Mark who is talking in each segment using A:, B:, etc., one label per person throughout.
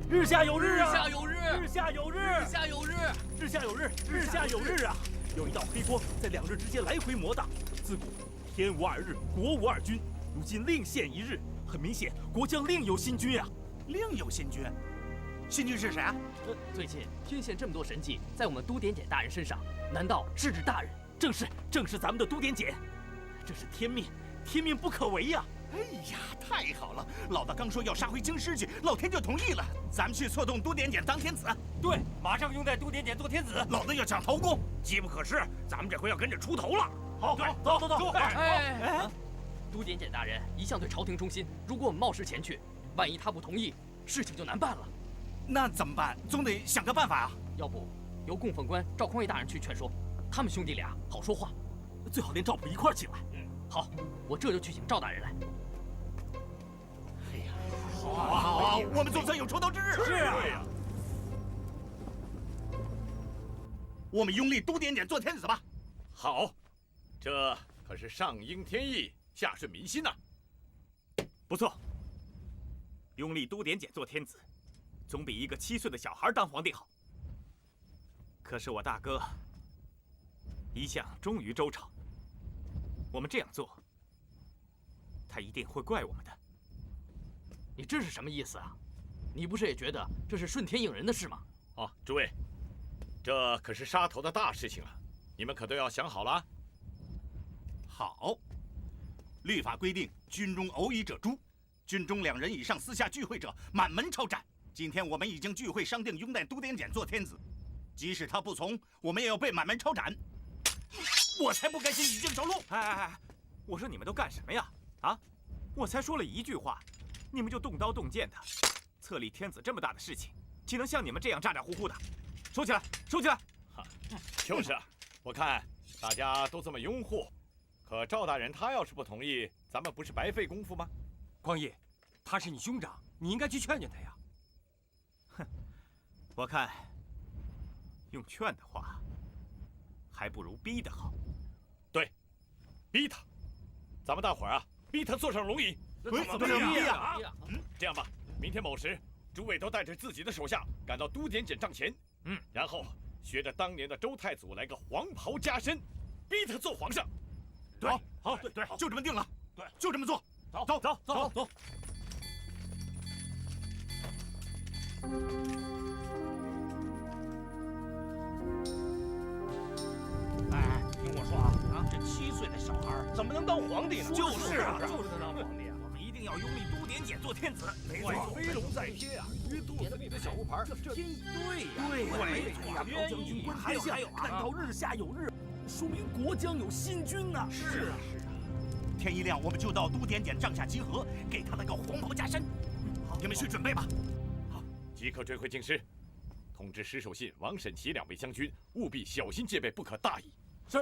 A: 日下有日啊！
B: 日下有日！
A: 日下有日！
B: 日下有日！
A: 日下有日！日下有日啊！有一道黑光在2日之间来回挪荡。自古天无2日，国无2君，如今另现1日，很明显，国将另有新君啊！
C: 另有新君？新君是谁啊？
B: 最近天现这么多神迹在我们都点检大人身上，难道是指大人？
A: 正是咱们的都点检，这是天命，天命不可违呀！
C: 哎呀，太好了！老大刚说要杀回京师去，老天就同意了。咱们去策动都点检当天子。
A: 对，马上用在都点检做天子。
C: 老大要抢头功，
D: 机不可失，咱们这回要跟着出头了。
A: 好，走！
B: 哎，都点检大人一向对朝廷忠心，如果我们冒失前去，万一他不同意，事情就难办了。
C: 那怎么办？总得想个办法啊！
B: 要不由供奉官赵匡胤大人去劝说，他们兄弟俩好说话。
A: 最好连赵普一块请来。
B: 好，我这就去请赵大人来。
C: 哎呀，好，我们总算有出头之日了。
A: 是啊。
C: 我们拥立都点检做天子吧。
D: 好，这可是上应天意，下顺民心呐。
A: 不错，拥立都点检做天子，总比一个7岁的小孩当皇帝好。可是我大哥一向忠于周朝，我们这样做，他一定会怪我们的。
B: 你这是什么意思啊？你不是也觉得这是顺天应人的事吗？
D: 啊，诸位，这可是杀头的大事情啊，你们可都要想好了。
C: 好，律法规定，军中偶已者诛，军中2人以上私下聚会者，满门抄斩。今天我们已经聚会商定，拥戴都点检做天子，即使他不从，我们也要被满门抄斩。我才不甘心以剑招路！
A: 哎，我说你们都干什么呀？啊，我才说了1句话，你们就动刀动剑的。册立天子这么大的事情，岂能像你们这样咋咋呼呼的？收起来，收起来！
D: 就是啊，我看大家都这么拥护，可赵大人他要是不同意，咱们不是白费功夫吗？
E: 匡胤，他是你兄长，你应该去劝劝他呀。
A: 哼，我看用劝的话，还不如逼得好。
D: 对，逼他，咱们大伙儿啊，逼他坐上龙椅。
C: 怎么逼呀？
D: 这样吧，明天某时，诸位都带着自己的手下赶到都点检帐前，然后学着当年的周太祖来个黄袍加身，逼他做皇上。
C: 好，对，就这么定了。对，就这么做。走。
D: 哎，听我说啊，这7岁的小孩怎么能当皇帝呢？
A: 就是啊，
D: 就是能当皇帝啊！
A: 我们一定要拥立都点检做天子。
D: 没错，飞龙在天啊，鱼肚子里的小乌盘，这是天意。
A: 对呀，苗将军观天象，看到日下有日，说明国将有新君呐。
C: 是啊。天一亮，我们就到都点检帐下集合，给他来个黄袍加身。你们去准备吧。
D: 好，即刻追回京师，通知石守信、王审琦2位将军，务必小心戒备，不可大意。
A: 是。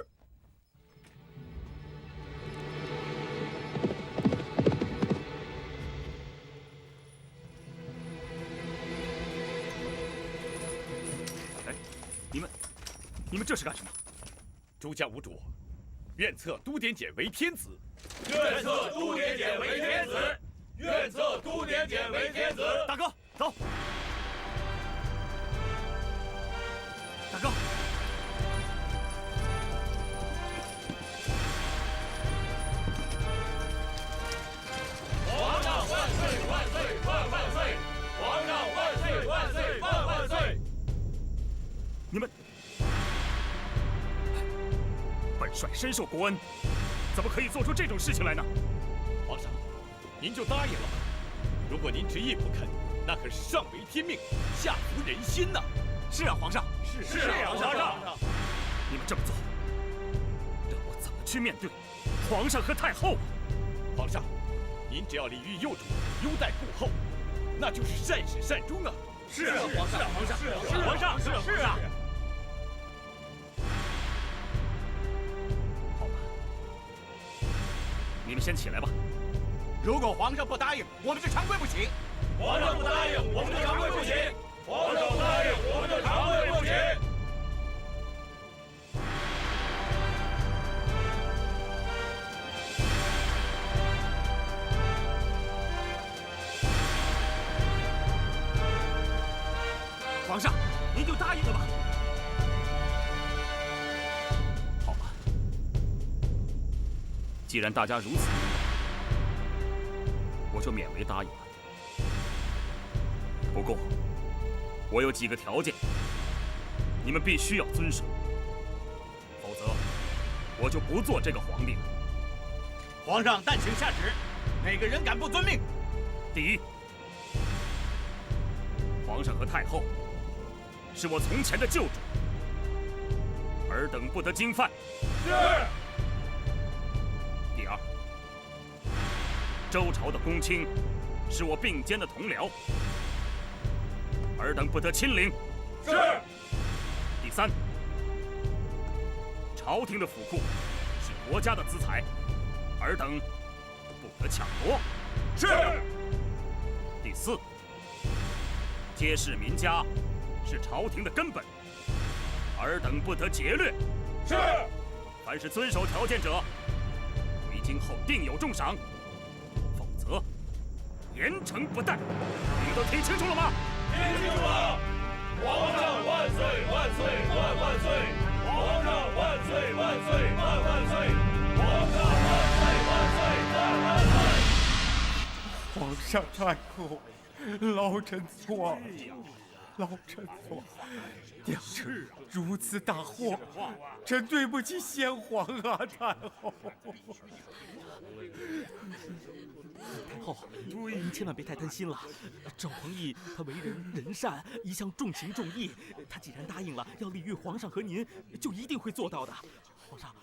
A: 哎，你们这是干什么？
D: 诸将无主，愿册都点检为天子。
F: 愿册都点检为天子。愿册都点检为天子。
A: 大哥，走。大哥。
F: 皇上万岁万岁万万岁！皇上万岁万岁万万岁！
A: 你们，本帅深受国恩，怎么可以做出这种事情来呢？
D: 皇上，您就答应了吧。如果您执意不肯，那可是上违天命，下服人心呐！
A: 是啊，皇上。
F: 是啊，皇上。
A: 你们这么做，让我怎么去面对皇上和太后啊？
D: 皇上，您只要礼遇幼主，优待顾后，那就是善始善终啊！
F: 是啊，皇上。
A: 皇上，是啊。好吧，你们先起来吧。
C: 如果皇上不答应，我们就长跪不起。
F: 皇上不答应，我们就长跪不起。皇上不答应，我们就长跪不起。
A: 皇上，您就答应了吧。好吧，既然大家如此，我就勉为答应了。不过，我有几个条件，你们必须要遵守，否则我就不做这个皇帝了。
C: 皇上，但请下旨，哪个人敢不遵命？
A: 第一，皇上和太后是我从前的旧主，尔等不得惊犯。
F: 是。
A: 第二，周朝的公卿是我并肩的同僚，尔等不得亲临。
F: 是。
A: 第三，朝廷的府库是国家的资财，尔等不得抢夺。
F: 是。
A: 第四，街市民家是朝廷的根本，尔等不得劫掠。
F: 是。
A: 凡是遵守条件者，回京后定有重赏，否则严惩不贷。你们都听清楚了吗？
F: 听清楚了。皇上万岁万岁万万岁！皇上万岁万岁万万岁！皇上万岁万岁万万岁！
G: 皇上太后，老臣错了，老臣错了，酿成如此大祸，臣对不起先皇啊，太后。
H: 太后，您千万别太担心了。赵匡胤他为人仁善，一向重情重义。他既然答应了要礼遇皇上和您，就一定会做到的。皇上，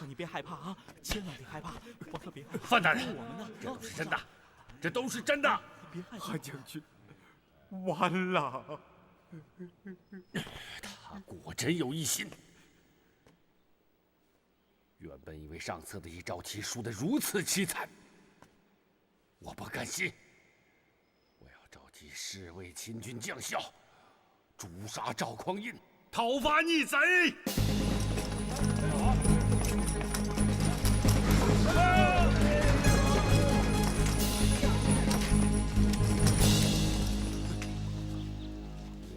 H: 你别害怕啊，千万别害怕。皇上别害怕。
D: 范大人，
H: 我们呢？
D: 这都是真的，这都是真的。
H: 别害怕。
G: 韩将军，完了。
I: 他果真有异心。原本以为上策的一招棋输得如此凄惨，我不甘心，我要召集侍卫亲军将校，诛杀赵匡胤，讨伐逆贼。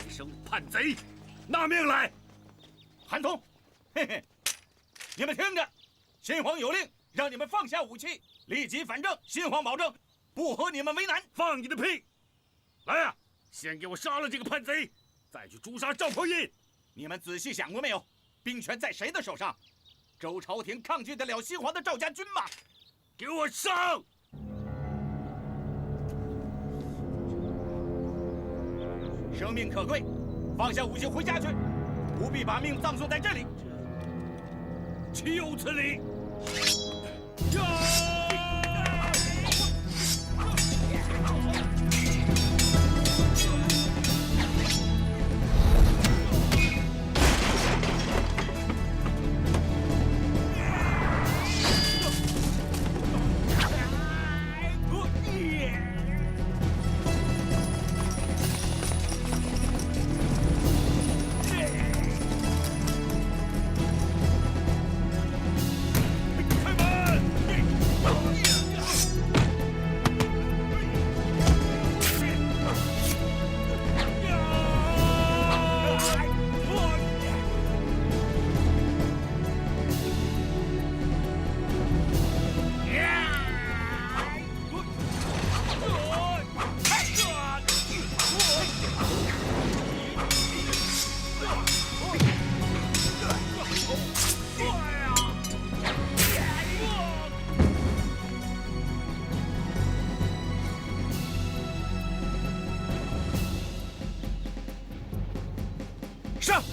I: 一声叛贼，拿命来！
C: 韩通，嘿嘿，你们听着，新皇有令，让你们放下武器，立即反正。新皇保证不和你们为难。
I: 放你的屁！来呀，先给我杀了这个叛贼，再去诛杀赵匡胤。
C: 你们仔细想过没有？兵权在谁的手上？周朝廷抗拒得了新皇的赵家军吗？
I: 给我上！
C: 生命可贵，放下武器回家去，不必把命葬送在这里。
I: 岂有此理！
C: 上，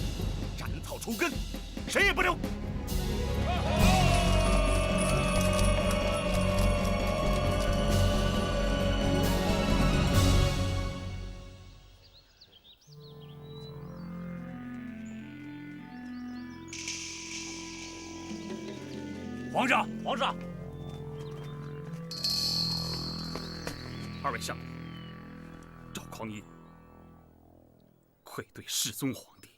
C: 斩草除根，谁也不留。
A: 皇上，皇上，二位相公，赵匡胤愧对世宗皇帝，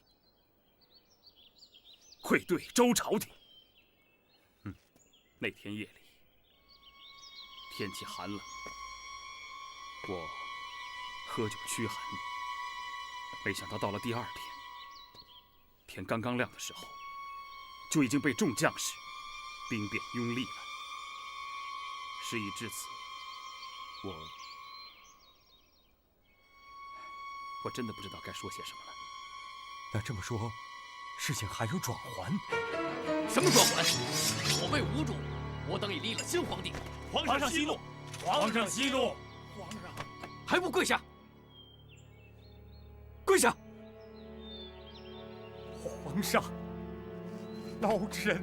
A: 愧对周朝廷。那天夜里，天气寒冷，我喝酒驱寒，
J: 没想到到了第2天，天刚刚亮的时候，就已经被众将士兵变拥立了。事已至此，我真的不知道该说些什么了。
G: 那这么说，事情还有转圜？
B: 什么转圜？我辈无主，我等已立了新皇帝。
F: 皇上息怒！皇上息怒！
E: 皇上，
B: 还不跪下！
G: 跪下！皇上，老臣。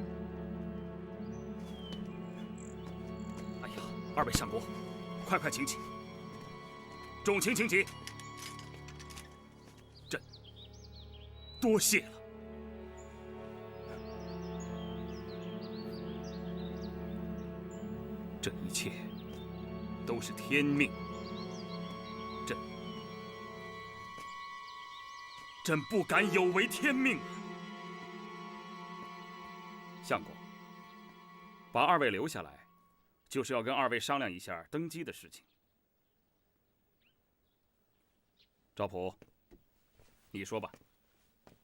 J: 哎呀，2位相国，快请起！众卿请起。朕多谢了。这一切都是天命，朕不敢有违天命。相国，把2位留下来，就是要跟2位商量一下登基的事情。赵普，你说吧。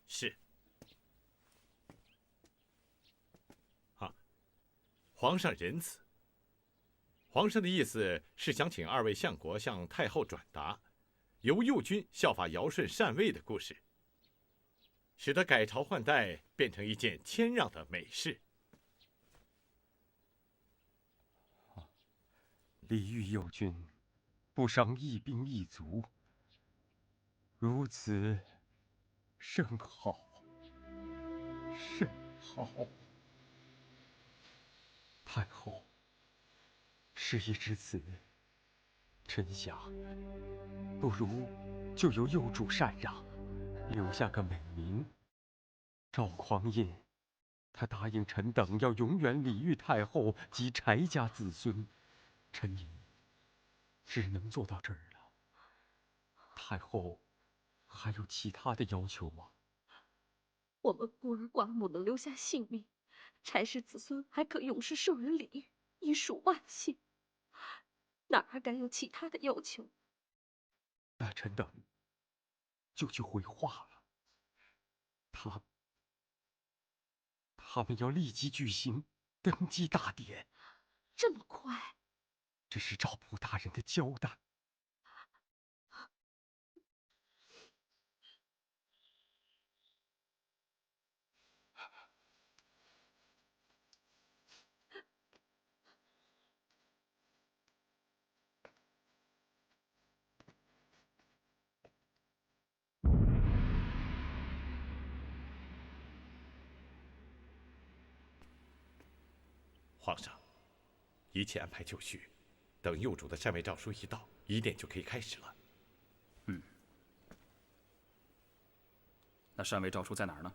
D: 是。皇上仁慈。皇上的意思是想请2位相国向太后转达，由右军效法尧舜禅位的故事，使得改朝换代变成一件谦让的美事。
G: 礼遇右军，不伤一兵一卒，如此甚好，甚好。太后，事已至此，臣想，不如就由幼主禅让，留下个美名。赵匡胤，他答应臣等要永远礼遇太后及柴家子孙，臣也只能做到这儿了。太后还有其他的要求吗？
K: 我们孤儿寡母能留下性命，柴氏子孙还可永世受人礼遇，已属万幸，哪还敢有其他的要求？
G: 那臣等就去回话了。他们要立即举行登基大典。
K: 这么快？
G: 这是赵普大人的交代。
D: 皇上，一切安排就绪，等幼主的禅位诏书一到，仪典就可以开始了。
J: 那禅位诏书在哪儿呢？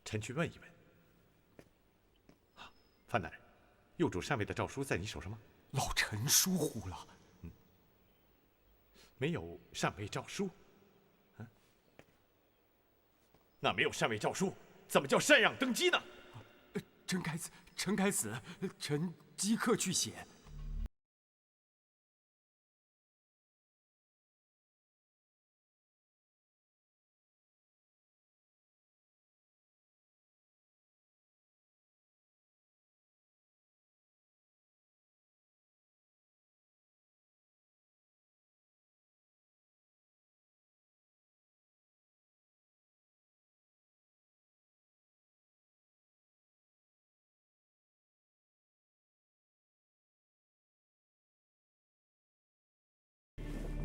D: 臣去问一问。范大人，幼主禅位的诏书在你手上吗？
G: 老臣疏忽了。
D: 没有禅位诏书。那没有禅位诏书，怎么叫禅让登基呢？
G: 臣该死，臣即刻去写。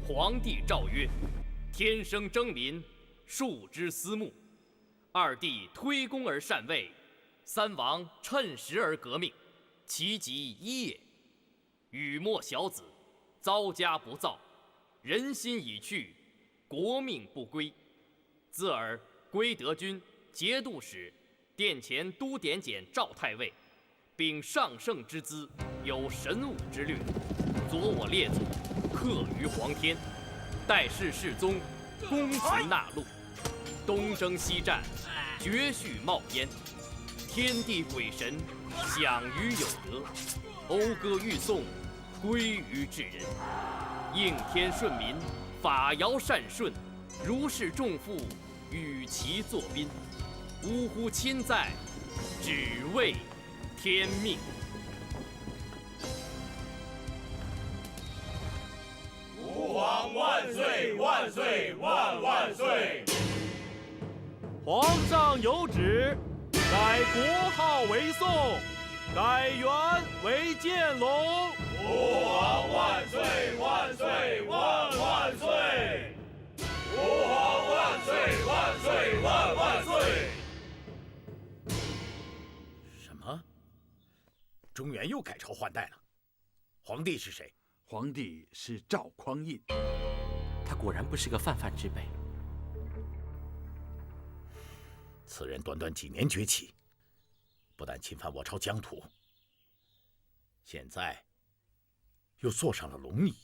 B: 皇帝诏曰：天生争民，庶之思慕。2帝推宫而禅位，3王趁时而革命，其极一也。禹莫小子，遭家不造，人心已去，国命不归。自尔归德军节度使、殿前都点检赵太尉，秉上圣之资，有神武之略，佐我列祖，克于皇天，待世世宗，功存纳禄，东征西战，绝续冒烟，天地鬼神享于有德，讴歌欲颂，归于至人，应天顺民，法尧善舜，如是众父，与其作宾。呜呼亲在，只为天命。
F: 吾皇万岁万岁万万岁！
H: 皇上有旨，改国号为宋，改元为建隆。
F: 吾皇万岁万岁万万岁！吾皇万岁万岁万万岁！
I: 什么？中原又改朝换代了？皇帝是谁？
L: 皇帝是赵匡胤。
H: 他果然不是个泛泛之辈。
I: 此人短短几年崛起，不但侵犯我朝疆土，现在又坐上了龙椅，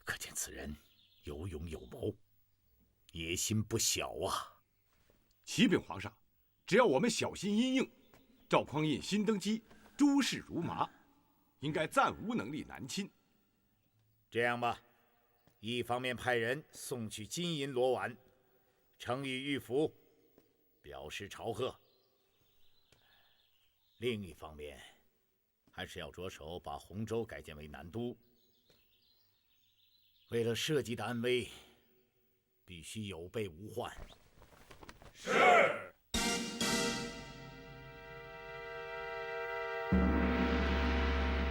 I: 可见此人有勇有谋，野心不小啊！
G: 启禀皇上，只要我们小心因应，赵匡胤新登基，诸事如麻，应该暂无能力南侵。
I: 这样吧，一方面派人送去金银罗碗，呈与御府，表示朝贺；另一方面，还是要着手把洪州改建为南都。为了社稷的安危，必须有备无患。
F: 是。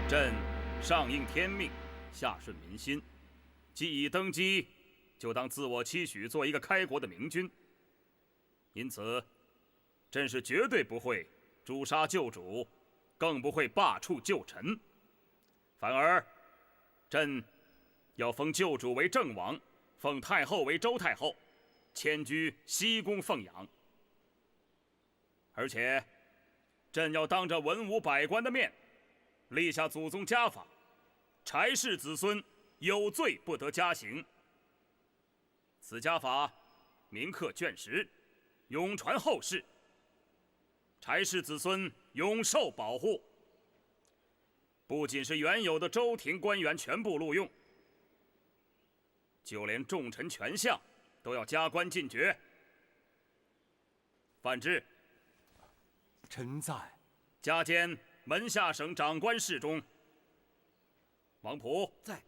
J: 朕上应天命，下顺民心。既已登基，就当自我期许做一个开国的明君。因此，朕是绝对不会诛杀旧主，更不会罢黜旧臣。反而，朕要封旧主为郑王，奉太后为周太后，迁居西宫奉养。而且，朕要当着文武百官的面，立下祖宗家法，柴氏子孙有罪不得加刑。此家法铭刻卷石，永传后世，柴氏子孙永受保护。不仅是原有的周廷官员全部录用，就连重臣权相都要加官进爵。范质，
E: 臣在。
J: 加兼门下省长官侍中。王溥
H: 在。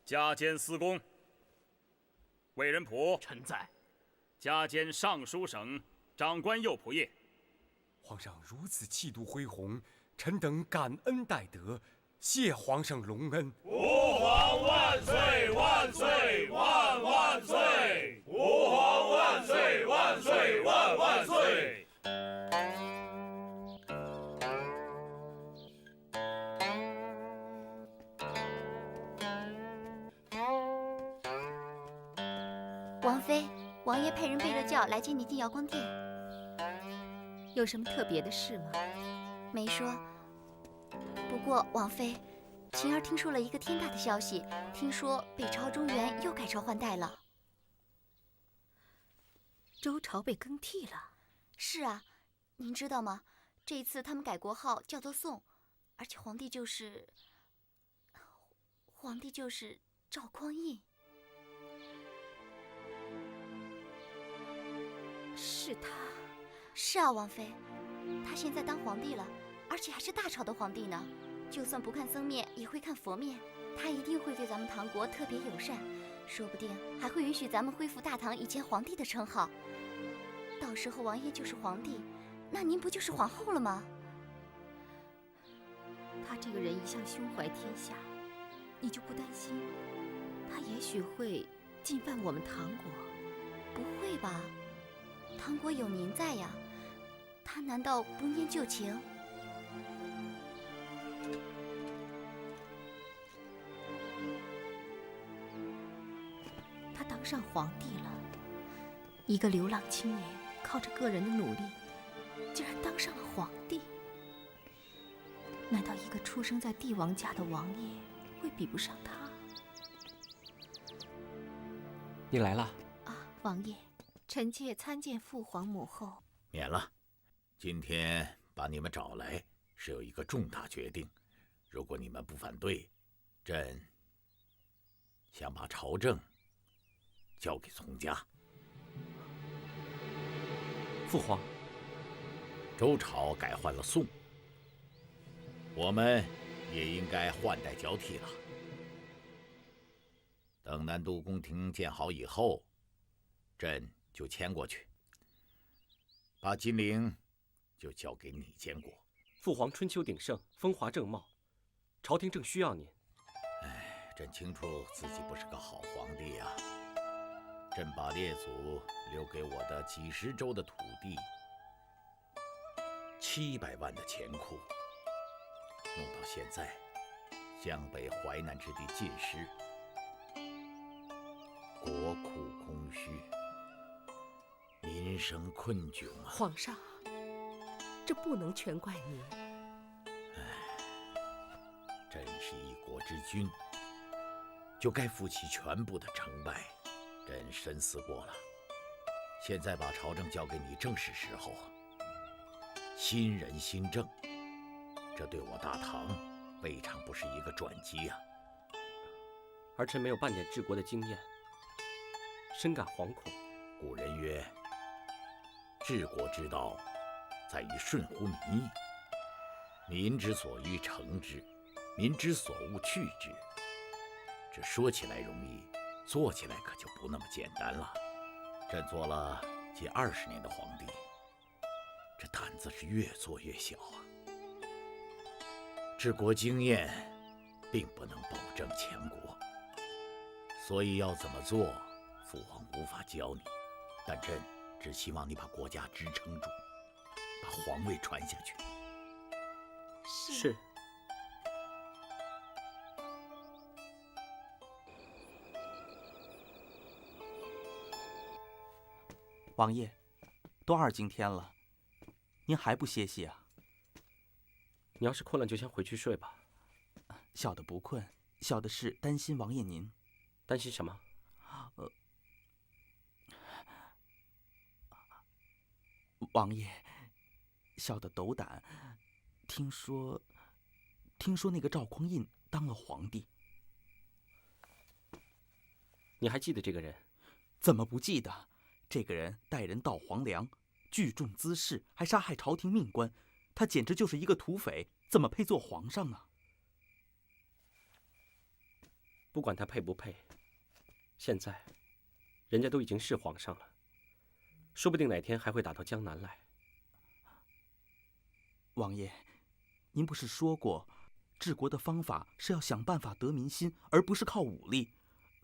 J: 加兼司功。魏仁溥，
H: 臣在。
J: 加兼尚书省长官右仆射。
E: 皇上如此气度恢宏，臣等感恩戴德，谢皇上隆恩。
F: 吾皇万岁万岁万万岁！吾皇万岁万岁万万岁！
M: 王妃，王爷派人备了轿来接你进瑶光殿。
K: 有什么特别的事吗？
M: 没说。不过，王妃，晴儿听说了一个天大的消息，听说北朝中原又改朝换代了。
K: 周朝被更替了？
M: 是啊，您知道吗？这一次他们改国号叫做宋，而且皇帝就是赵匡胤。
K: 是他？
M: 是啊，王妃，他现在当皇帝了，而且还是大朝的皇帝呢。就算不看僧面，也会看佛面。他一定会对咱们唐国特别友善，说不定还会允许咱们恢复大唐以前皇帝的称号。到时候王爷就是皇帝，那您不就是皇后了吗？
K: 他这个人一向胸怀天下，你就不担心他也许会进犯我们唐国？
M: 不会吧？唐国有您在呀，他难道不念旧情？
K: 他当上皇帝了，一个流浪青年，靠着个人的努力，竟然当上了皇帝。难道一个出生在帝王家的王爷会比不上他？
E: 你来了
K: 啊，王爷。臣妾参见父皇母后。
I: 免了。今天把你们找来，是有一个重大决定。如果你们不反对，朕想把朝政交给从家。
H: 父皇，
I: 周朝改换了宋，我们也应该换代交替了。等南都宫廷建好以后，朕就迁过去，把金陵就交给你监国。
E: 父皇春秋鼎盛，风华正茂，朝廷正需要您。
I: 朕清楚自己不是个好皇帝啊！朕把列祖留给我的几十州的土地，700万的钱库，弄到现在，江北淮南之地尽失，国库空虚，民生困窘啊！
N: 皇上，这不能全怪您。
I: 朕是一国之君，就该负起全部的成败。朕深思过了，现在把朝政交给你正是时候啊。新人新政，这对我大唐未尝不是一个转机啊。
E: 儿臣没有半点治国的经验，深感惶恐。
I: 古人曰：“治国之道，在于顺乎民意。民之所欲成之，民之所恶去之。”这说起来容易，做起来可就不那么简单了。朕做了近20年的皇帝，这胆子是越做越小啊。治国经验并不能保证强国，所以要怎么做，父皇无法教你，但朕只希望你把国家支撑住，把皇位传下去。
E: 是。
H: 王爷，都2更天了，您还不歇息啊？
E: 你要是困了，就先回去睡吧。
H: 小的不困，小的是担心王爷您。
E: 担心什么？
H: 王爷，小的斗胆。听说那个赵匡胤当了皇帝。
E: 你还记得这个人？
H: 怎么不记得？这个人带人盗皇粮，聚众滋事，还杀害朝廷命官，他简直就是一个土匪，怎么配做皇上呢？
E: 不管他配不配，现在人家都已经是皇上了，说不定哪天还会打到江南来。
H: 王爷，您不是说过，治国的方法是要想办法得民心，而不是靠武力，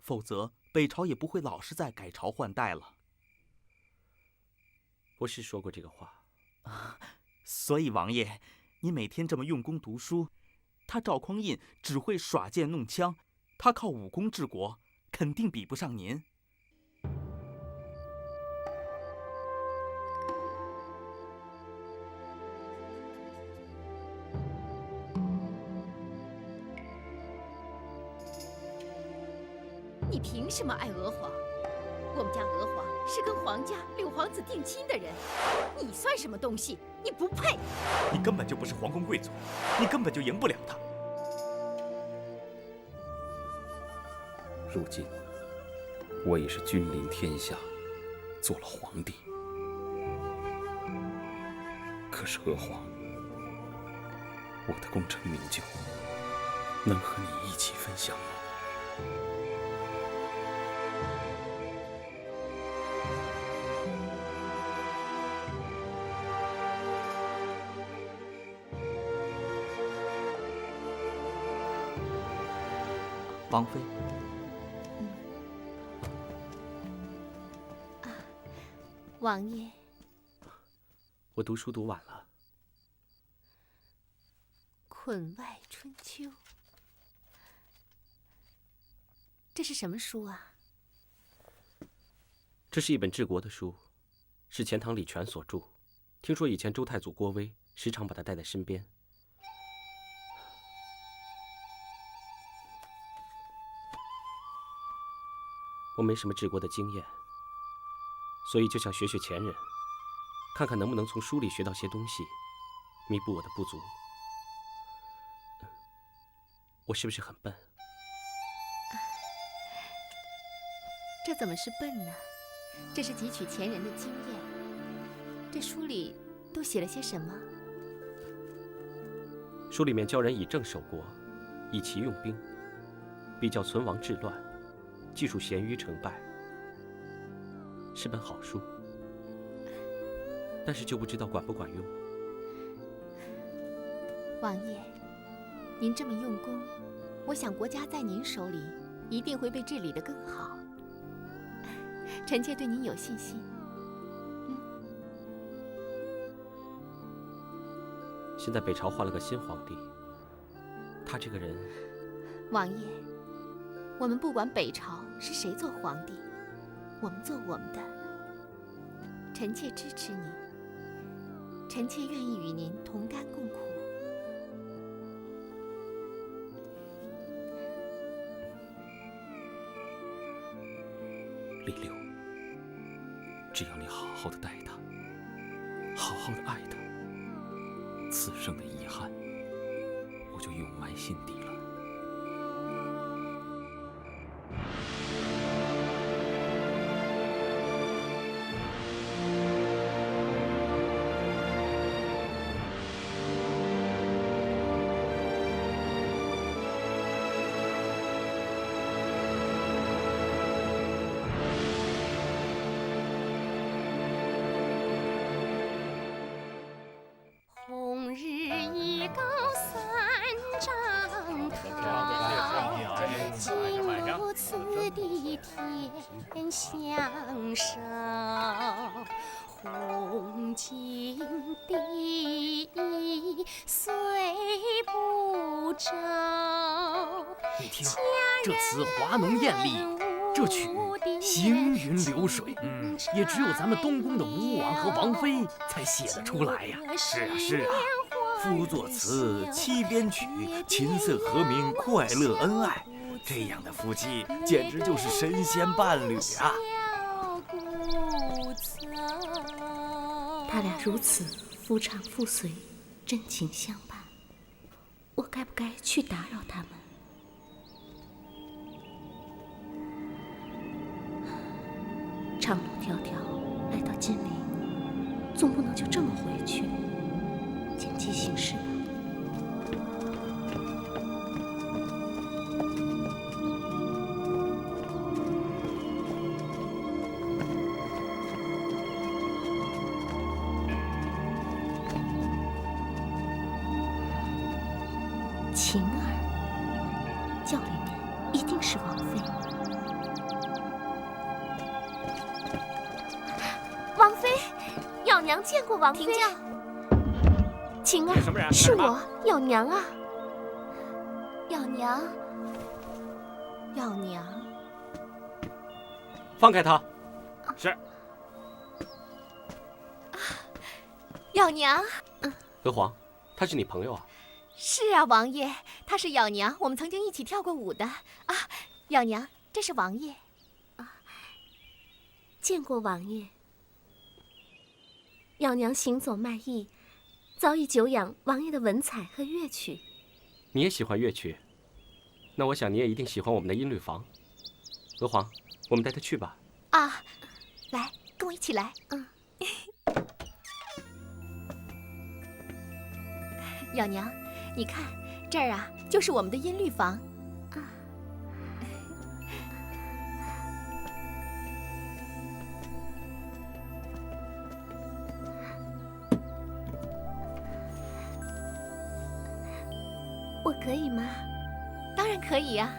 H: 否则北朝也不会老是在改朝换代了。
E: 我是说过这个话
H: 啊，所以王爷，您每天这么用功读书，他赵匡胤只会耍剑弄枪，他靠武功治国，肯定比不上您。
N: 你凭什么爱娥皇？我们家娥皇是跟皇家柳皇子定亲的人，你算什么东西？你不配！
A: 你根本就不是皇宫贵族，你根本就赢不了他。
O: 如今我也是君临天下，做了皇帝。可是娥皇，我的功成名就能和你一起分享吗？
H: 王妃，
N: 王爷，
E: 我读书读晚了。
N: 困外春秋，这是什么书啊？
E: 这是一本治国的书，是钱塘李全所著。听说以前周太祖郭威时常把它带在身边。我没什么治国的经验，所以就想学学前人，看看能不能从书里学到些东西，弥补我的不足。我是不是很笨？
K: 这怎么是笨呢？这是汲取前人的经验。这书里都写了些什么？
E: 书里面教人以政守国，以奇用兵，比较存亡治乱，记述咸鱼成败，是本好书。但是就不知道管不管用。
K: 王爷，您这么用功，我想国家在您手里一定会被治理得更好。臣妾对您有信心。
E: 现在北朝换了个新皇帝，他这个人……
K: 王爷，我们不管北朝是谁做皇帝，我们做我们的。臣妾支持您，臣妾愿意与您同甘共苦。
E: 李六，只要你好好的待他，好好的爱他，此生的遗憾我就永埋心底了。
N: 红日已高3丈高，竟如此地天相守。红巾第一虽不周，
B: 你听，这词华浓艳丽，这曲行云流水，也只有咱们东宫的吴王和王妃才写得出来呀。
H: 是啊是啊，夫作词，妻编曲，琴瑟和鸣，快乐恩爱，这样的夫妻简直就是神仙伴侣啊！
K: 他俩如此夫唱妇随，真情相伴，我该不该去打扰他们？长路迢迢来到金陵，总不能就这么回去，见机行事吧。晴儿，轿里面一定是王妃。王妃，咬娘见过王妃。停轿。晴儿，
A: 什么人？
K: 是我，咬娘啊。咬娘，咬娘。
E: 放开他！
A: 是。
K: 咬娘。
E: 娥皇，他是你朋友啊？
K: 是啊，王爷，她是咬娘，我们曾经一起跳过舞的啊。咬娘，这是王爷啊，见过王爷。咬娘行走卖艺，早已久仰王爷的文采和乐曲。
E: 你也喜欢乐曲，那我想你也一定喜欢我们的音律房。娥皇，我们带他去吧。
K: 啊，来，跟我一起来。咬娘，你看这儿啊，就是我们的音律房。我可以吗？当然可以呀。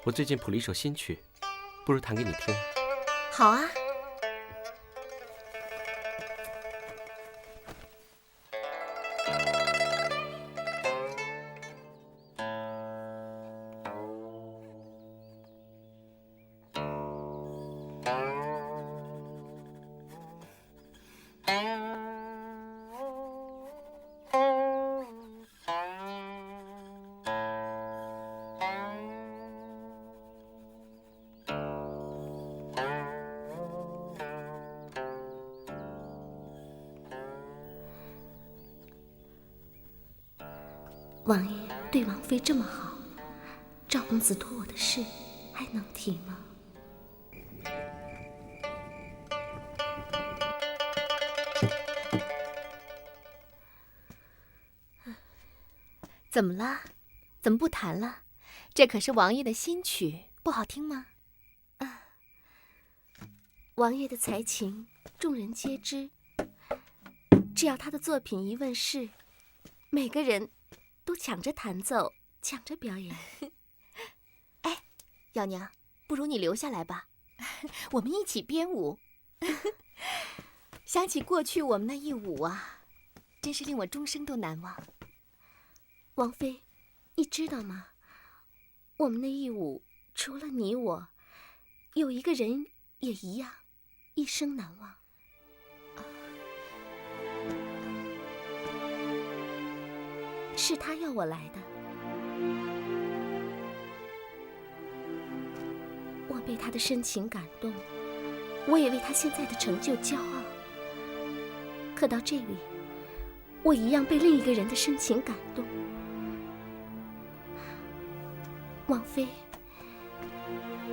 E: 我最近谱了一首新曲，不如弹给你听。
K: 好啊。
P: 王爷对王妃这么好，赵公子托我的事还能提吗？
M: 怎么了？怎么不弹了？这可是王爷的新曲，不好听吗？
P: 王爷的才情，众人皆知。只要他的作品一问世，每个人都抢着弹奏，抢着表演。
M: 哎，瑶娘，不如你留下来吧，我们一起编舞。想起过去我们那一舞啊，真是令我终生都难忘。
P: 王妃，你知道吗？我们那一舞，除了你我，有一个人也一样，一生难忘。是他要我来的，我被他的深情感动，我也为他现在的成就骄傲。可到这里，我一样被另一个人的深情感动。王妃，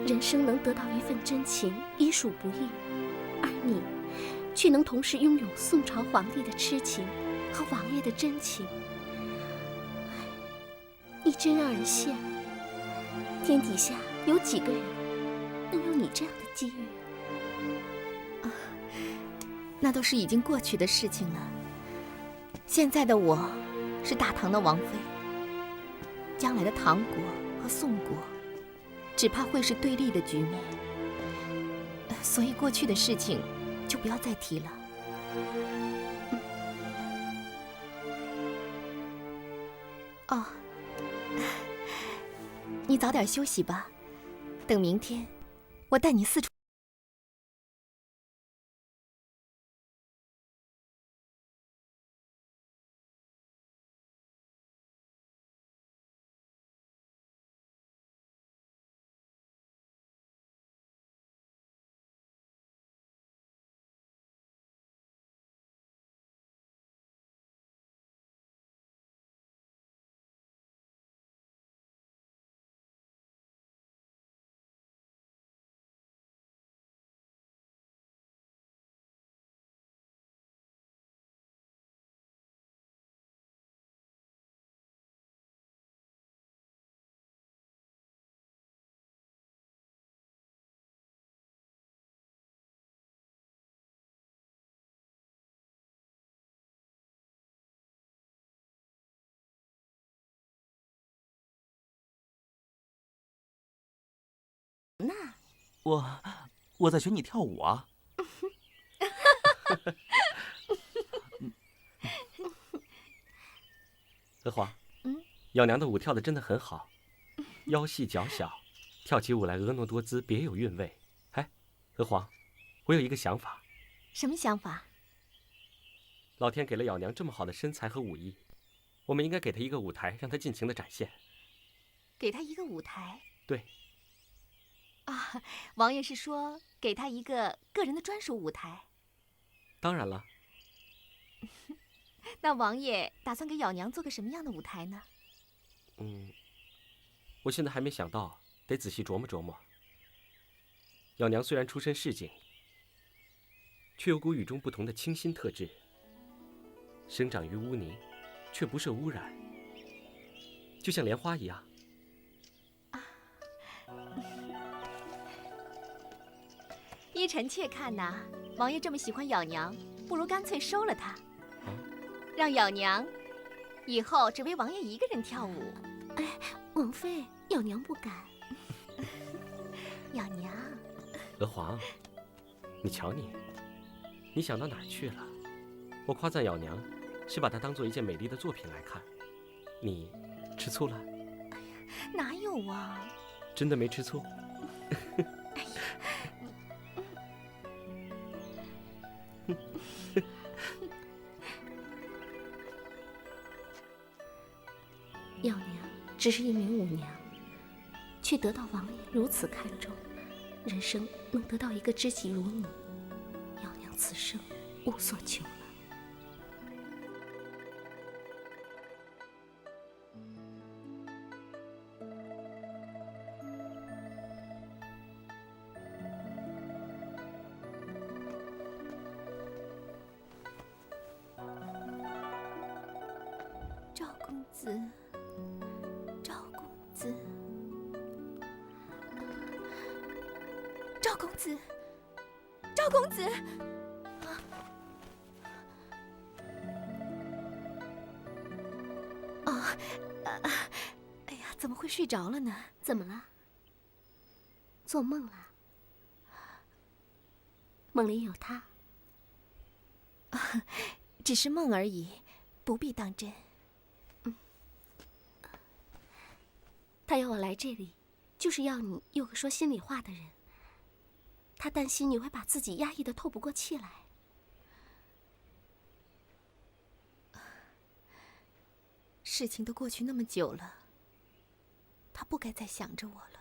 P: 人生能得到一份真情，已属不易，而你却能同时拥有宋朝皇帝的痴情和王爷的真情，你真让人羡慕。天底下有几个人能有你这样的机遇？
M: 那都是已经过去的事情了。现在的我是大唐的王妃，将来的唐国和宋国只怕会是对立的局面，所以过去的事情就不要再提了。哦，你早点休息吧，等明天我带你四处。
H: 那我在学你跳舞啊。
E: 娥皇，瑶娘的舞跳得真的很好，腰细脚小，跳起舞来婀娜多姿，别有韵味。哎，娥皇，我有一个想法。
M: 什么想法？
E: 老天给了瑶娘这么好的身材和武艺，我们应该给她一个舞台，让她尽情的展现。
M: 给她一个舞台？
E: 对。
M: 啊，王爷是说给她一个个人的专属舞台？
E: 当然了。
M: 那王爷打算给瑶娘做个什么样的舞台呢？
E: 我现在还没想到，得仔细琢磨琢磨。瑶娘虽然出身市井，却有股与众不同的清新特质。生长于污泥，却不受污染，就像莲花一样。
M: 依臣妾看呐，王爷这么喜欢瑶娘，不如干脆收了她，让瑶娘以后只为王爷一个人跳舞。
P: 哎，王妃，瑶娘不敢。
M: 瑶娘，
E: 娥皇，你瞧你，你想到哪儿去了？我夸赞瑶娘，是把她当做一件美丽的作品来看，你吃醋了？
M: 哎呀，哪有啊？
E: 真的没吃醋？
P: 瑶娘只是一名舞娘，却得到王爷如此看重，人生能得到一个知己如你，瑶娘此生无所求了。
K: 赵公子，赵公子，赵公子，赵公子！哎呀，怎么会睡着了呢？
P: 怎么了？做梦了？梦里有他？
K: 只是梦而已，不必当真。
P: 他要我来这里，就是要你有个说心里话的人。他担心你会把自己压抑得透不过气来。
K: 事情都过去那么久了，他不该再想着我了。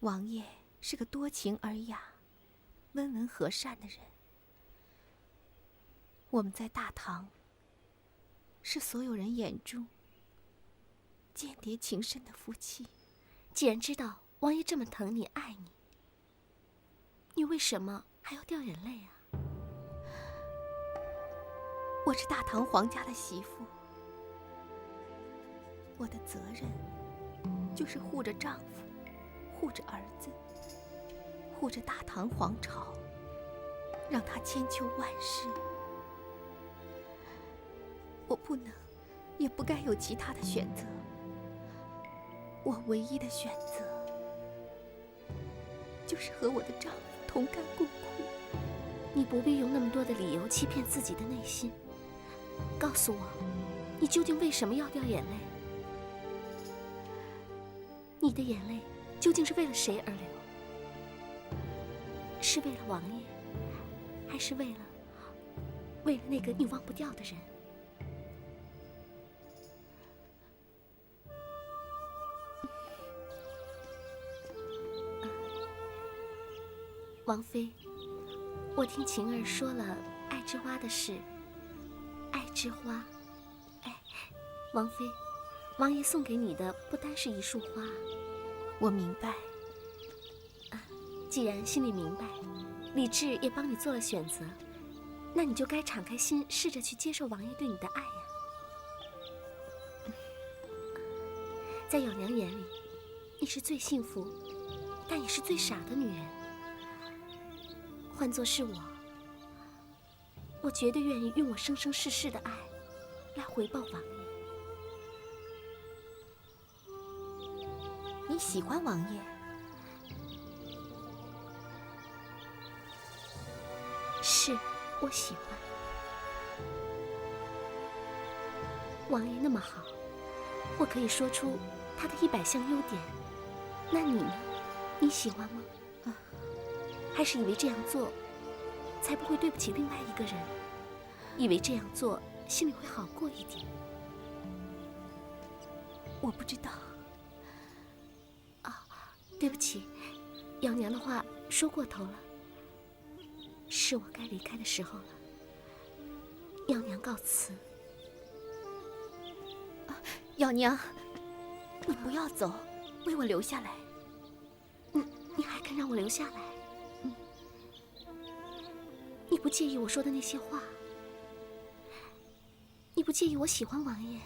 K: 王爷是个多情尔雅、温文和善的人。我们在大唐是所有人眼中间谍情深的夫妻。
P: 既然知道王爷这么疼你、爱你，你为什么还要掉眼泪啊？
K: 我是大唐皇家的媳妇，我的责任就是护着丈夫，护着儿子，护着大唐皇朝，让他千秋万世。我不能，也不该有其他的选择。我唯一的选择，就是和我的丈夫同甘共苦。
P: 你不必用那么多的理由欺骗自己的内心。告诉我，你究竟为什么要掉眼泪？你的眼泪究竟是为了谁而流？是为了王爷，还是为了那个你忘不掉的人？王妃，我听晴儿说了爱之花的事。爱之花，哎，王妃，王爷送给你的不单是一束花。
K: 我明白。
P: 既然心里明白，理智也帮你做了选择，那你就该敞开心，试着去接受王爷对你的爱呀。在咬娘眼里，你是最幸福，但也是最傻的女人。换作是我绝对愿意用我生生世世的爱来回报王爷。
K: 你喜欢王爷？
P: 是，我喜欢。王爷那么好，我可以说出他的100项优点。那你呢？你喜欢吗？还是以为这样做才不会对不起另外一个人，以为这样做心里会好过一点？
K: 我不知道。
P: 对不起，咬娘的话说过头了，是我该离开的时候了。咬娘告辞。
K: 咬娘，你不要走，为我留下来。
P: 你还肯让我留下来？你不介意我说的那些话？你不介意我喜欢王爷？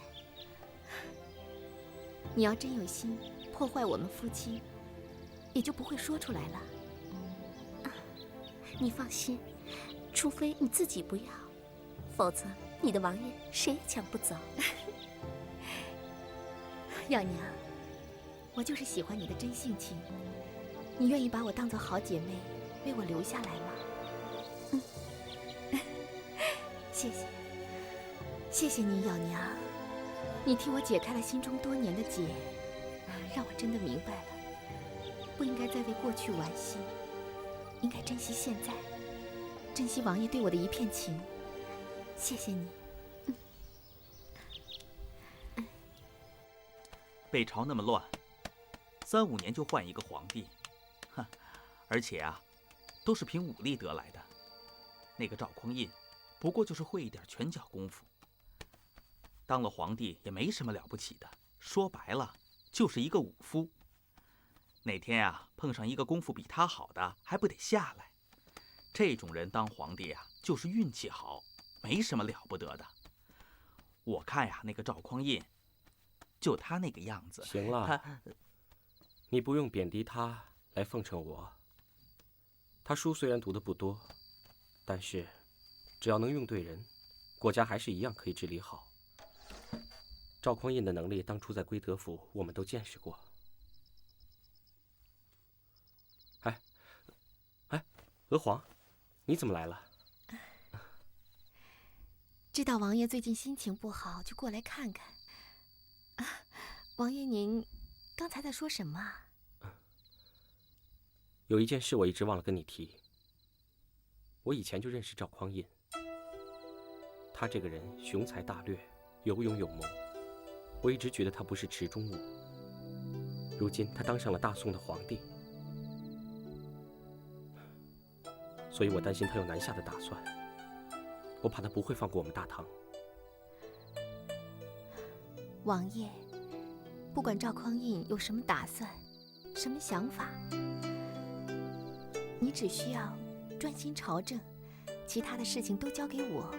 K: 你要真有心破坏我们夫妻，也就不会说出来了。
P: 你放心，除非你自己不要，否则你的王爷谁也抢不走。
K: 咬娘，我就是喜欢你的真性情。你愿意把我当做好姐妹，为我留下来吗？谢谢，谢谢你，咬娘。你替我解开了心中多年的结，让我真的明白了，不应该再为过去惋惜，应该珍惜现在，珍惜王爷对我的一片情。谢谢你。
A: 北朝那么乱，3、5年就换一个皇帝，哼，而且啊，都是凭武力得来的。那个赵匡胤，不过就是会一点拳脚功夫，当了皇帝也没什么了不起的，说白了就是一个武夫。哪天啊碰上一个功夫比他好的，还不得下来？这种人当皇帝啊，就是运气好，没什么了不得的。
H: 我看呀，那个赵匡胤，就他那个样子。
E: 行了，你不用贬低他来奉承我。他书虽然读得不多，但是只要能用对人，国家还是一样可以治理好。赵匡胤的能力，当初在归德府我们都见识过。哎，娥皇，你怎么来了？
K: 知道王爷最近心情不好，就过来看看。王爷您刚才在说什么啊？
E: 有一件事我一直忘了跟你提。我以前就认识赵匡胤，他这个人雄才大略，有勇有谋，我一直觉得他不是池中物。如今他当上了大宋的皇帝，所以我担心他有南下的打算，我怕他不会放过我们大唐。
K: 王爷，不管赵匡胤有什么打算，什么想法，你只需要专心朝政，其他的事情都交给我，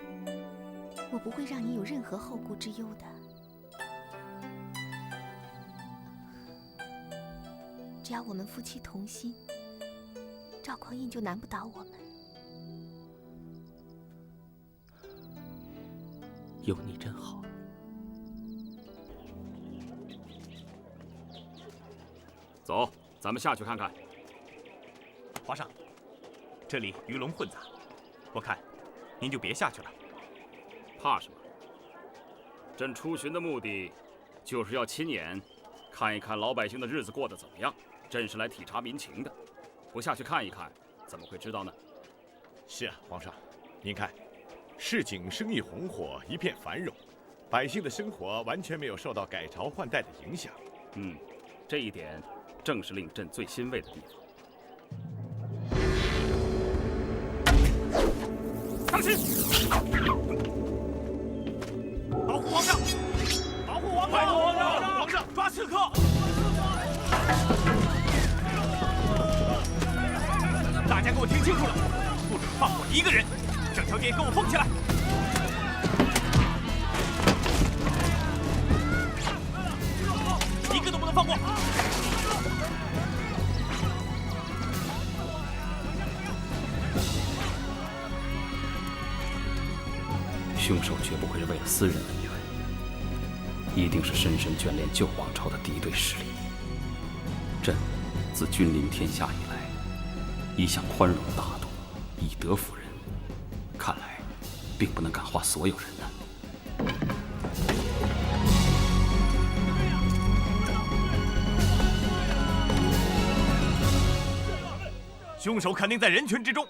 K: 我不会让你有任何后顾之忧的。只要我们夫妻同心，赵匡胤就难不倒我们。
E: 有你真好。
J: 走，咱们下去看看。
A: 皇上，这里鱼龙混杂，我看您就别下去了。
J: 怕什么？朕出巡的目的，就是要亲眼看一看老百姓的日子过得怎么样。朕是来体察民情的，不下去看一看，怎么会知道呢？
D: 是啊，皇上，您看，市井生意红火，一片繁荣，百姓的生活完全没有受到改朝换代的影响。
J: 这一点正是令朕最欣慰的地方。当心！
A: 保护皇上！保护皇上！皇上，抓刺客！大家给我听清楚了，不准放过一个人！整条街给我封起来！一个都不能放过！
O: 凶手绝不会是为了私人恩怨，一定是深深眷恋旧王朝的敌对势力。朕自君临天下以来，一向宽容大度，以德服人，看来并不能感化所有人呢。
A: 凶手肯定在人群之中，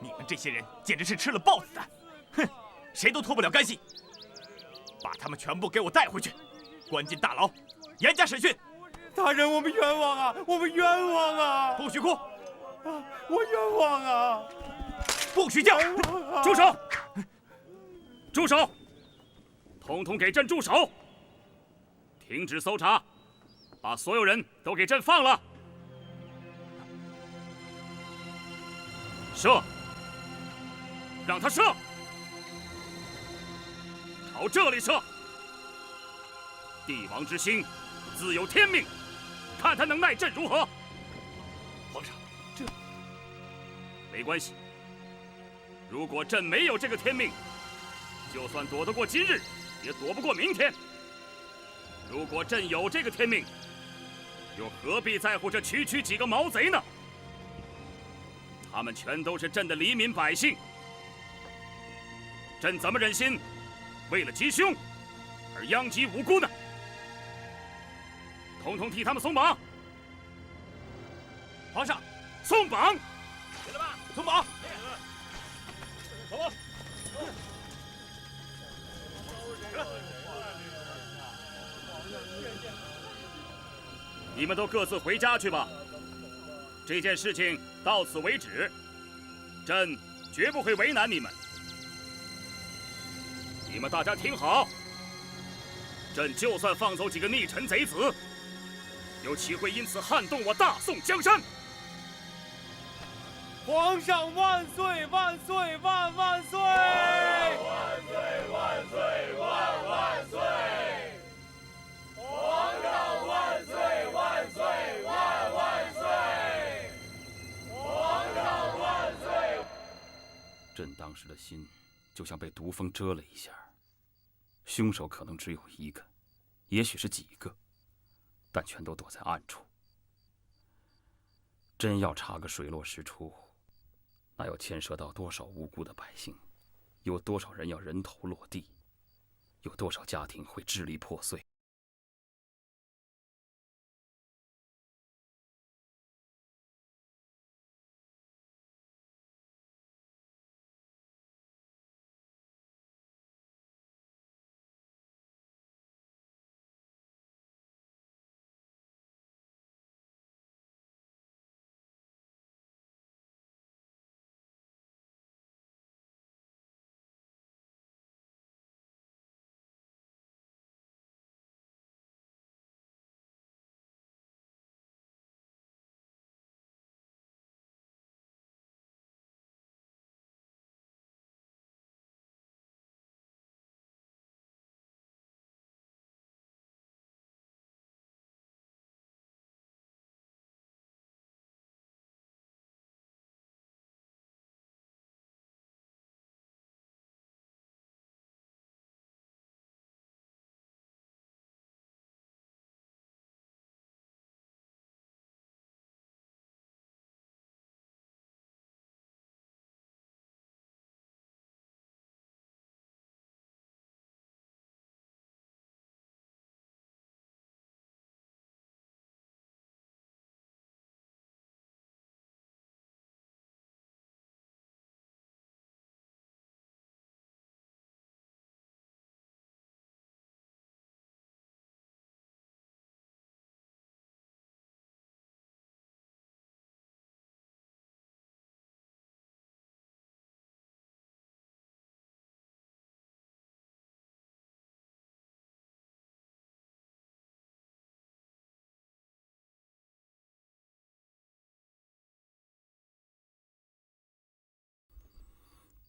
A: 你们这些人简直是吃了豹子胆！哼，谁都脱不了干系。把他们全部给我带回去，关进大牢，严加审讯。
G: 大人，我们冤枉啊！我们冤枉啊！
A: 不许哭！
G: 我冤枉啊！
A: 不许叫！
J: 住手！住手！统统给朕住手！停止搜查，把所有人都给朕放了！射！让他射！朝这里射！帝王之心，自有天命，看他能奈朕如何！
A: 皇上，这
J: 没关系。如果朕没有这个天命，就算躲得过今日，也躲不过明天。如果朕有这个天命，又何必在乎这区区几个毛贼呢？他们全都是朕的黎民百姓，朕怎么忍心为了吉凶而殃及无辜呢？统统替他们松绑！
A: 皇上，
J: 松绑！
A: 起来吧，松绑！走吧。
J: 你们都各自回家去吧。这件事情到此为止，朕绝不会为难你们。你们大家听好，朕就算放走几个逆臣贼子，又岂会因此撼动我大宋江山？
G: 皇上万岁！万岁！万万岁！
F: 万岁！万岁！万万
O: 当时的心就像被毒风蛰了一下。凶手可能只有一个，也许是几个，但全都躲在暗处。真要查个水落石出，那要牵涉到多少无辜的百姓，有多少人要人头落地，有多少家庭会支离破碎。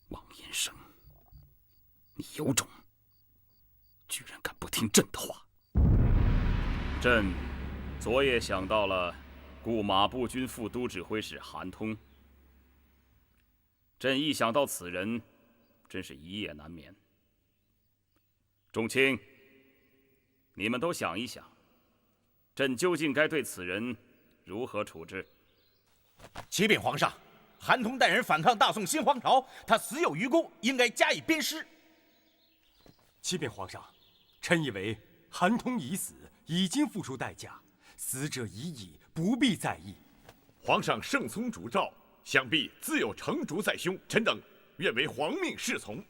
O: 王延生，你有种，居然敢不听朕的话！
J: 朕昨夜想到了故马步军副都指挥使韩通，朕一想到此人，真是一夜难眠。众卿，你们都想一想，朕究竟该对此人如何处置？
C: 启禀皇上，韩通带人反抗大宋新皇朝，他死有余辜，应该加以鞭尸。
G: 启禀皇上，臣以为韩通已死，已经付出代价，死者已矣，不必在意。
D: 皇上圣聪主诏，想必自有成竹在胸，臣等愿为皇命侍从。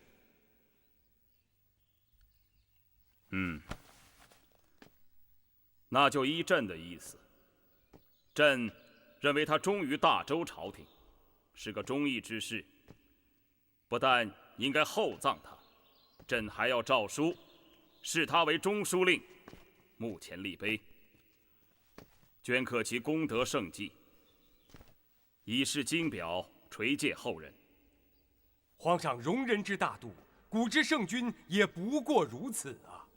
J: 那就依朕的意思，朕认为他忠于大周朝廷，是个忠义之士，不但应该厚葬他，朕还要诏书，视他为中书令，墓前立碑，镌刻其功德政绩，以示金表，垂戒后人。
G: 皇上容人之大度，古之圣君也不过如此啊！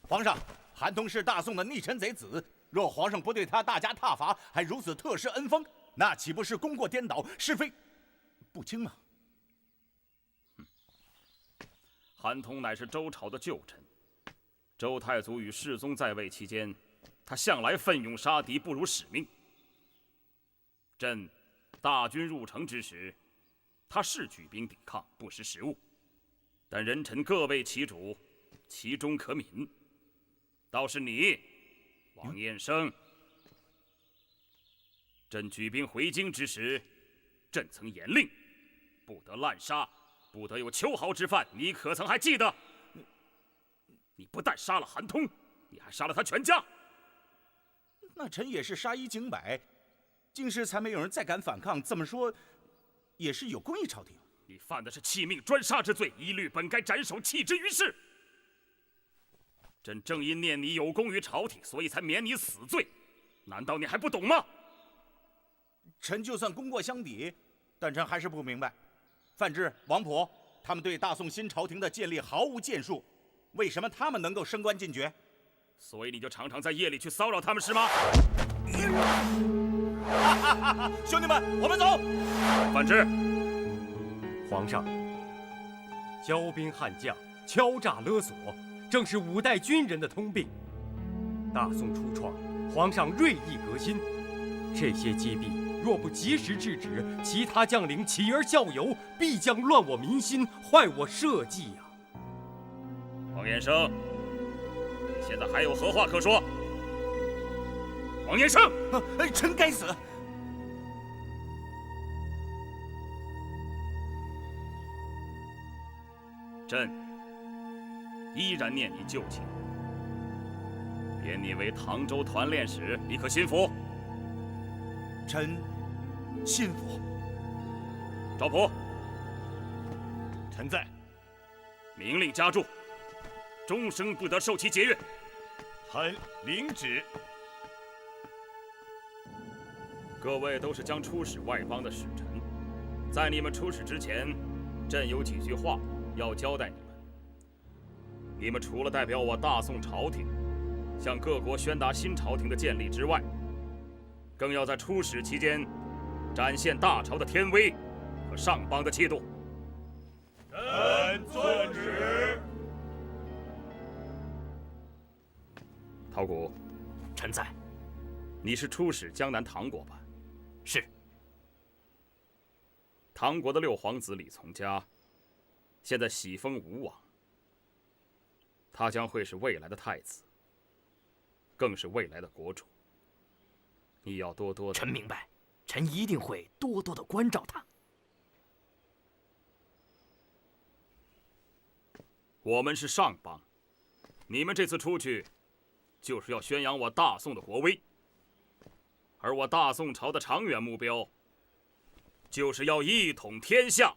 C: 皇上，韩通是大宋的逆臣贼子，若皇上不对他大加挞伐，还如此特施恩封，那岂不是功过颠倒，是非不清吗？
J: 韩通乃是周朝的旧臣，周太祖与世宗在位期间，他向来奋勇杀敌，不辱使命。朕大军入城之时，他是举兵抵抗，不识时务，但人臣各为其主，其中可悯。倒是你，王彦生，朕举兵回京之时，朕曾严令，不得滥杀，不得有秋毫之犯，你可曾还记得？你不但杀了韩通，你还杀了他全家。
C: 那臣也是杀一儆百，京师才没有人再敢反抗。这么说，也是有功于朝廷。
J: 你犯的是弃命专杀之罪，一律本该斩首，弃之于世。朕正因念你有功于朝廷，所以才免你死罪，难道你还不懂吗？
C: 臣就算功过相抵，但臣还是不明白，范质、王溥他们对大宋新朝廷的建立毫无建树，为什么他们能够升官进爵？
J: 所以你就常常在夜里去骚扰他们是吗？
C: 兄弟们，我们走。
J: 范质，
G: 皇上。骄兵悍将、敲诈勒索，正是5代军人的通病。大宋初创，皇上锐意革新，这些积弊若不及时制止，其他将领起而效尤，必将乱我民心，坏我社稷呀！
J: 王延生，你现在还有何话可说？王延生，
C: 臣该死。
J: 朕依然念你旧情，贬你为唐州团练使，你可心服？
C: 臣心服。
J: 赵普，
D: 臣在。
J: 明令加注，终生不得受其节钺。
D: 臣领旨。
J: 各位都是将出使外邦的使臣，在你们出使之前，朕有几句话要交代你们。你们除了代表我大宋朝廷，向各国宣达新朝廷的建立之外，更要在出使期间，展现大朝的天威和上邦的气度。
F: 臣遵旨。
J: 陶谷，
B: 臣在。
J: 你是出使江南唐国吧？
B: 是。
J: 唐国的6皇子李从嘉，现在喜封吴王，他将会是未来的太子，更是未来的国主。你要多多的。
B: 臣明白，臣一定会多多的关照他。
J: 我们是上邦，你们这次出去，就是要宣扬我大宋的国威。而我大宋朝的长远目标，就是要一统天下。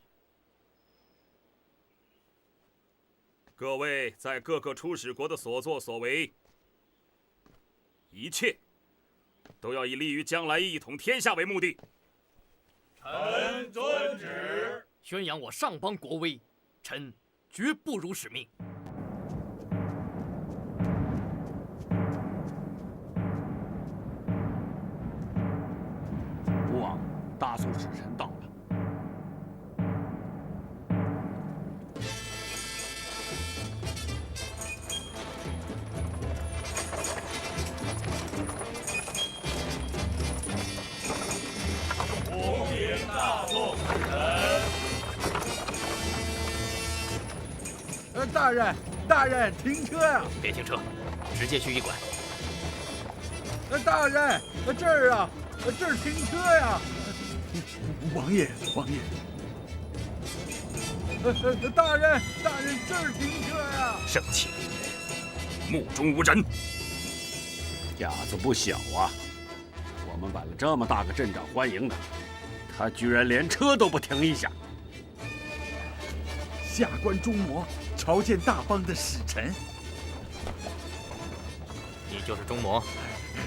J: 各位在各个出使国的所作所为，一切都要以利于将来一统天下为目的。
F: 臣遵旨。
B: 宣扬我上邦国威，臣绝不辱使命。
I: 吴王，大宋使臣到了。
F: 恭迎大宋使臣。
L: 大人，停车呀！
B: 别停车，直接去驿馆。
L: 大人，这儿啊，这儿停车呀！王爷，大人，这儿停车呀！
B: 生气，
J: 目中无人。
I: 架子不小啊！我们摆了这么大个阵仗欢迎他，他居然连车都不停一下。
L: 下官钟魔朝见大邦的使臣。
B: 你就是钟魔？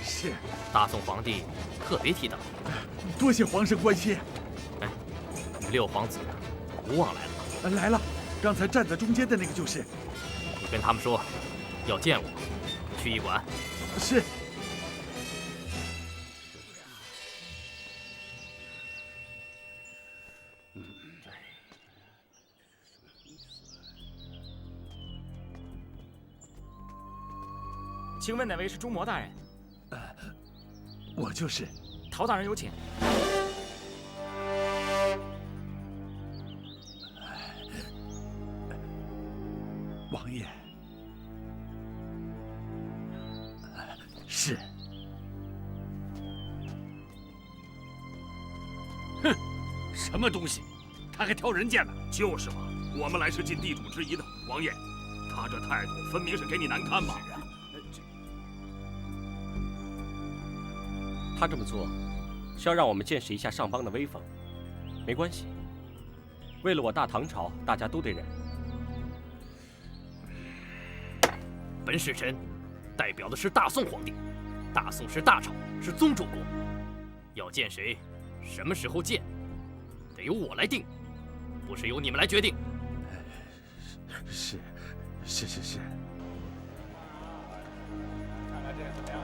L: 是。
B: 大宋皇帝特别提到
L: 你，多谢皇上关心。
B: 哎，6皇子吴王来了。
L: 来了，刚才站在中间的那个就是。
B: 你跟他们说，要见我，去驿馆。
L: 是。
A: 请问哪位是钟魔大人？
L: 我就是。
A: 陶大人有请。
L: 王爷。是。
I: 哼，什么东西？他还挑人贱呢？
J: 就是嘛，我们来是尽地主之谊的。王爷，他这态度分明是给你难堪嘛。
E: 他这么做，是要让我们见识一下上邦的威风。没关系，为了我大唐朝，大家都得忍。
B: 本使臣代表的是大宋皇帝，大宋是大朝，是宗主国。要见谁，什么时候见，得由我来定，不是由你们来决定。
L: 是。
F: 看看这个怎么样？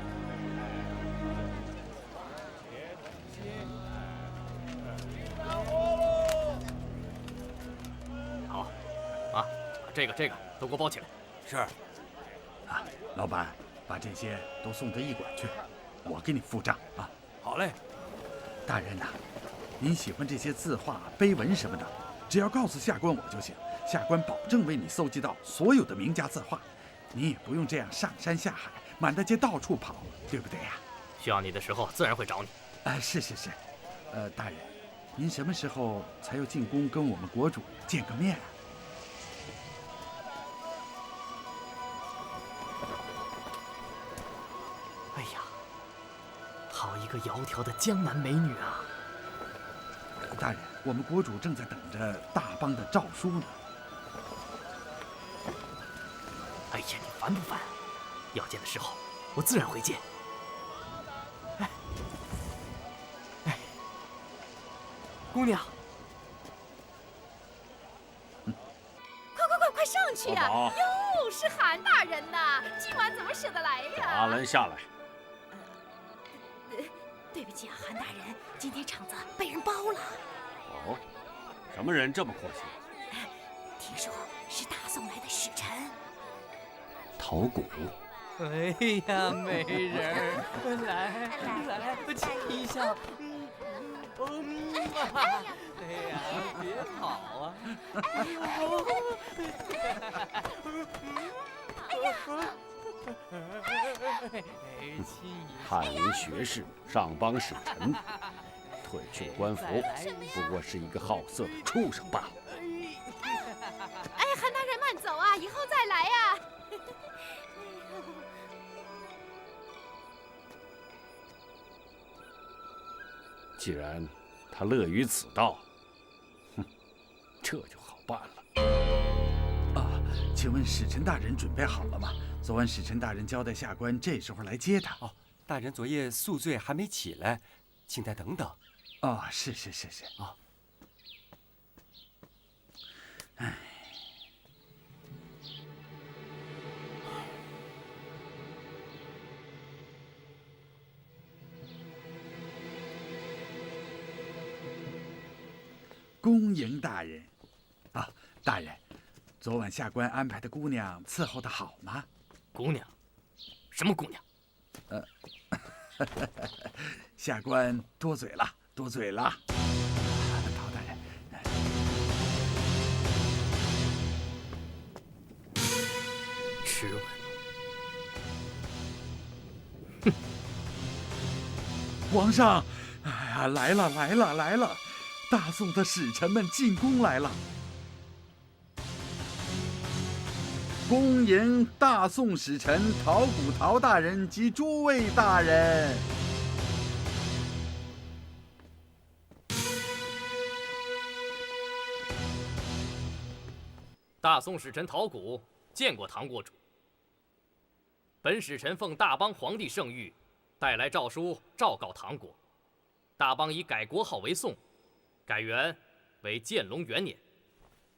B: 好，啊。这个都给我包起来。
L: 是。
C: 啊，老板，把这些都送到驿馆去，我给你付账啊。
L: 好嘞。
C: 大人呐，您喜欢这些字画、碑文什么的，只要告诉下官我就行，下官保证为你搜集到所有的名家字画。你也不用这样上山下海，满大街到处跑，对不对呀？
B: 需要你的时候，自然会找你。
C: 是。大人，您什么时候才要进宫跟我们国主见个面啊？
H: 哎呀，好一个窈窕的江南美女啊！
C: 大人，我们国主正在等着大邦的诏书呢。
H: 哎呀，你烦不烦？要见的时候，我自然会见。姑娘，
N: 快上去呀！哟，是韩大人呐，今晚怎么舍得来呀？
I: 阿兰下来。
N: 对不起啊，韩大人，今天场子被人包了。
I: 哦，什么人这么阔气？
N: 听说是大宋来的使臣。
I: 陶谷。
H: 哎呀，美人儿，来，亲一下。哎呀，别跑啊！
I: 翰林学士，上邦使臣，褪去官服，不过是一个好色的畜生罢了。
N: 哎，韩大人慢走啊，以后再来呀。
I: 既然他乐于此道，这就好办了。
C: 啊，请问使臣大人准备好了吗？昨晚使臣大人交代下官这时候来接他。
Q: 哦，大人昨夜宿醉还没起来，请再等等。
C: 是。
Q: 啊。
C: 唉。恭迎大人。大人，昨晚下官安排的姑娘伺候的好吗？
B: 姑娘？什么姑娘？
C: 下官多嘴了。陶大人，
B: 迟吻。
C: 皇上，哎呀，来了！大宋的使臣们进宫来了。恭迎大宋使臣陶谷陶大人及诸位大人。
B: 大宋使臣陶谷见过唐国主。本使臣奉大邦皇帝圣谕，带来诏书昭告唐国，大邦以改国号为宋，改元为建隆元年。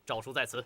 B: 诏书在此。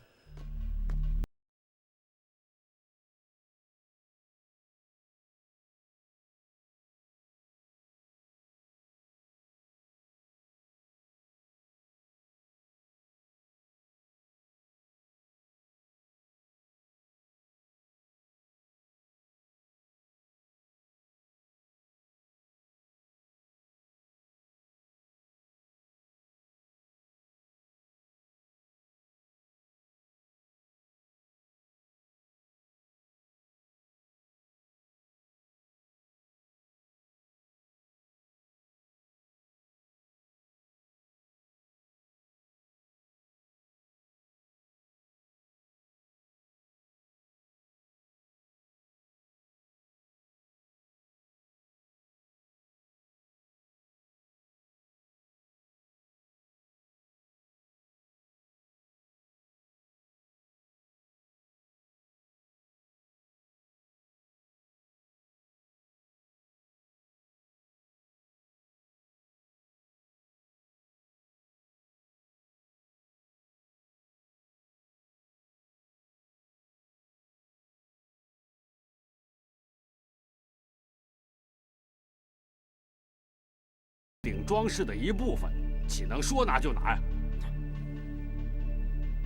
I: 顶装饰的一部分，岂能说拿就拿呀？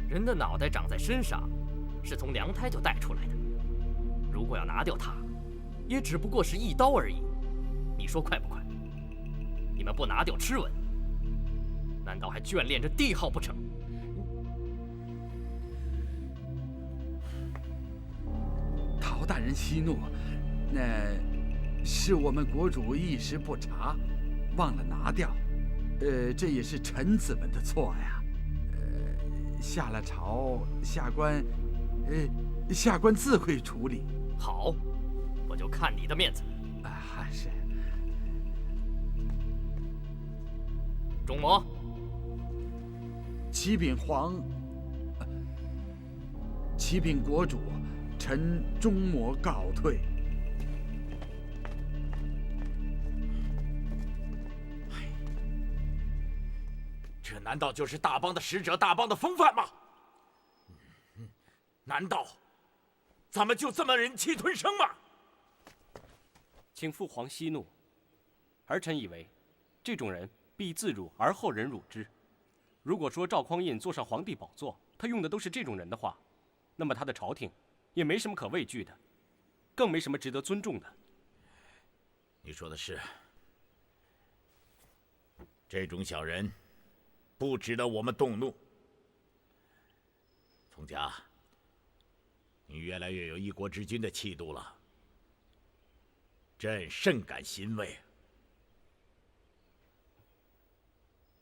B: 人的脑袋长在身上，是从娘胎就带出来的。如果要拿掉他，也只不过是一刀而已。你说快不快？你们不拿掉螭吻，难道还眷恋着帝号不成？
L: 陶大人息怒，那是我们国主一时不察，忘了拿掉。这也是臣子们的错呀。下了朝，下官自会处理。
B: 好，我就看你的面子。
L: 是。
B: 钟魔，
L: 启禀国主，臣钟魔告退。
D: 这难道就是大邦的使者、大邦的风范吗？难道咱们就这么忍气吞声吗？
E: 请父皇息怒，儿臣以为，这种人必自辱而后人辱之。如果说赵匡胤坐上皇帝宝座，他用的都是这种人的话，那么他的朝廷也没什么可畏惧的，更没什么值得尊重的。
D: 你说的是，这种小人不值得我们动怒。从家，你越来越有一国之君的气度了，朕甚感欣慰。